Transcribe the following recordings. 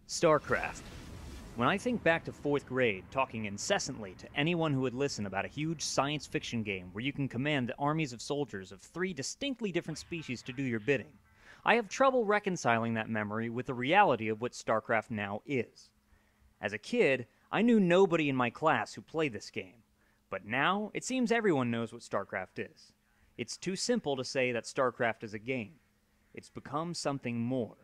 StarCraft. When I think back to 4th grade, talking incessantly to anyone who would listen about a huge science fiction game where you can command the armies of soldiers of 3 distinctly different species to do your bidding, I have trouble reconciling that memory with the reality of what StarCraft now is. As a kid, I knew nobody in my class who played this game, but now it seems everyone knows what StarCraft is. It's too simple to say that StarCraft is a game. It's become something more.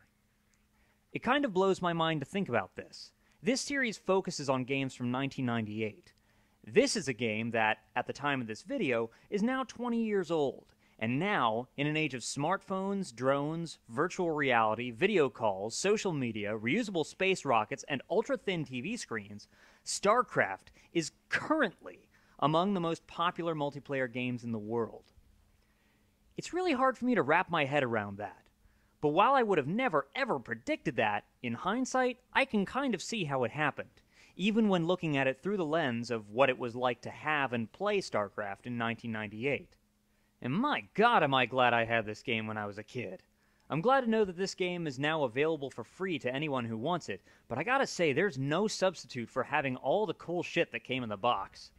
It kind of blows my mind to think about this. This series focuses on games from 1998. This is a game that, at the time of this video, is now 20 years old, and now, in an age of smartphones, drones, virtual reality, video calls, social media, reusable space rockets, and ultra-thin TV screens, StarCraft is currently among the most popular multiplayer games in the world. It's really hard for me to wrap my head around that. But while I would have never ever predicted that, in hindsight, I can kind of see how it happened, even when looking at it through the lens of what it was like to have and play StarCraft in 1998. And my god, am I glad I had this game when I was a kid. I'm glad to know that this game is now available for free to anyone who wants it, but I gotta say, there's no substitute for having all the cool shit that came in the box.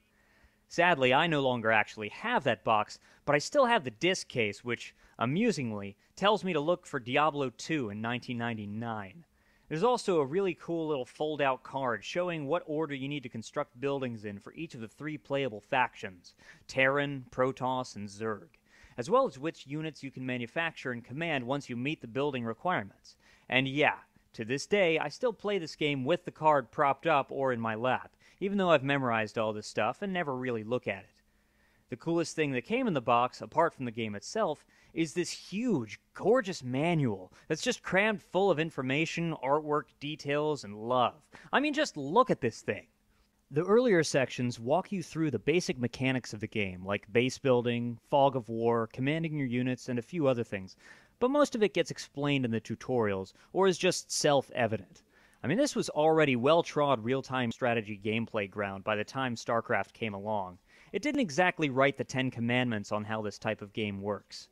Sadly, I no longer actually have that box, but I still have the disc case, which, amusingly, tells me to look for Diablo 2 in 1999. There's also a really cool little fold-out card showing what order you need to construct buildings in for each of the 3 playable factions, Terran, Protoss, and Zerg, as well as which units you can manufacture and command once you meet the building requirements. And yeah, to this day, I still play this game with the card propped up or in my lap, even though I've memorized all this stuff and never really look at it. The coolest thing that came in the box, apart from the game itself, is this huge, gorgeous manual that's just crammed full of information, artwork, details, and love. I mean, just look at this thing. The earlier sections walk you through the basic mechanics of the game, like base building, fog of war, commanding your units, and a few other things, but most of it gets explained in the tutorials, or is just self-evident. I mean, this was already well-trod real-time strategy gameplay ground by the time StarCraft came along. It didn't exactly write the 10 Commandments on how this type of game works.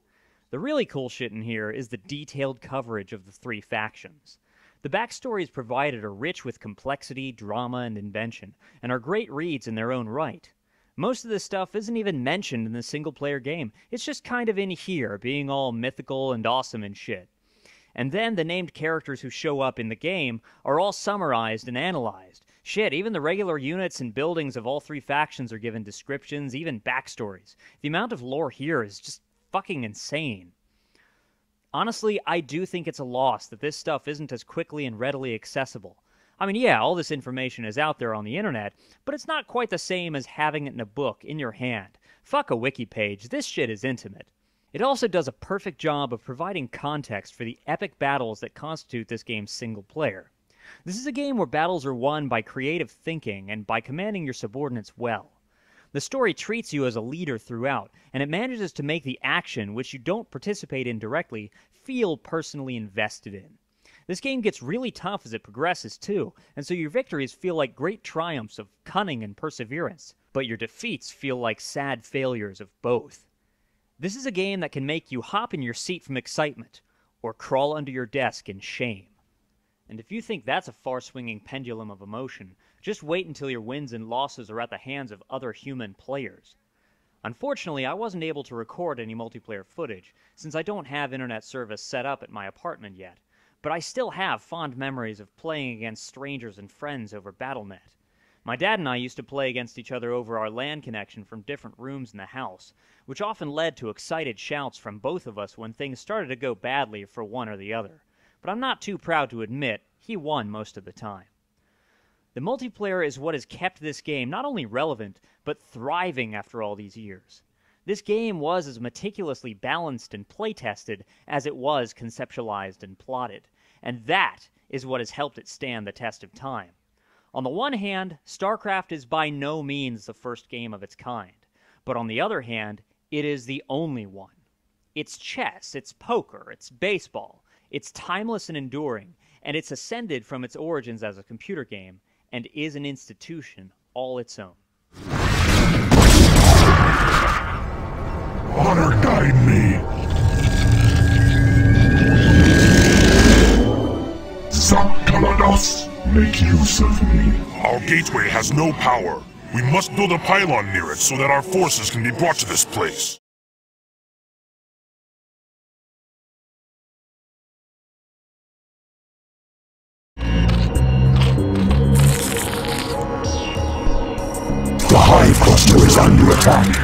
The really cool shit in here is the detailed coverage of the 3 factions. The backstories provided are rich with complexity, drama, and invention, and are great reads in their own right. Most of this stuff isn't even mentioned in the single-player game. It's just kind of in here, being all mythical and awesome and shit. And then the named characters who show up in the game are all summarized and analyzed. Shit, even the regular units and buildings of all 3 factions are given descriptions, even backstories. The amount of lore here is just fucking insane. Honestly, I do think it's a loss that this stuff isn't as quickly and readily accessible. I mean, yeah, all this information is out there on the internet, but it's not quite the same as having it in a book, in your hand. Fuck a wiki page, this shit is intimate. It also does a perfect job of providing context for the epic battles that constitute this game's single player. This is a game where battles are won by creative thinking and by commanding your subordinates well. The story treats you as a leader throughout, and it manages to make the action, which you don't participate in directly, feel personally invested in. This game gets really tough as it progresses too, and so your victories feel like great triumphs of cunning and perseverance, but your defeats feel like sad failures of both. This is a game that can make you hop in your seat from excitement, or crawl under your desk in shame. And if you think that's a far-swinging pendulum of emotion, just wait until your wins and losses are at the hands of other human players. Unfortunately, I wasn't able to record any multiplayer footage, since I don't have internet service set up at my apartment yet, but I still have fond memories of playing against strangers and friends over Battle.net. My dad and I used to play against each other over our LAN connection from different rooms in the house, which often led to excited shouts from both of us when things started to go badly for one or the other. But I'm not too proud to admit, he won most of the time. The multiplayer is what has kept this game not only relevant, but thriving after all these years. This game was as meticulously balanced and play-tested as it was conceptualized and plotted, and that is what has helped it stand the test of time. On the one hand, StarCraft is by no means the first game of its kind, but on the other hand, it is the only one. It's chess, it's poker, it's baseball, it's timeless and enduring, and it's ascended from its origins as a computer game, and is an institution all its own. Honor guide me! Zapkalados! make use of me. Our gateway has no power. We must build a pylon near it so that our forces can be brought to this place. The Hive Cluster is under attack.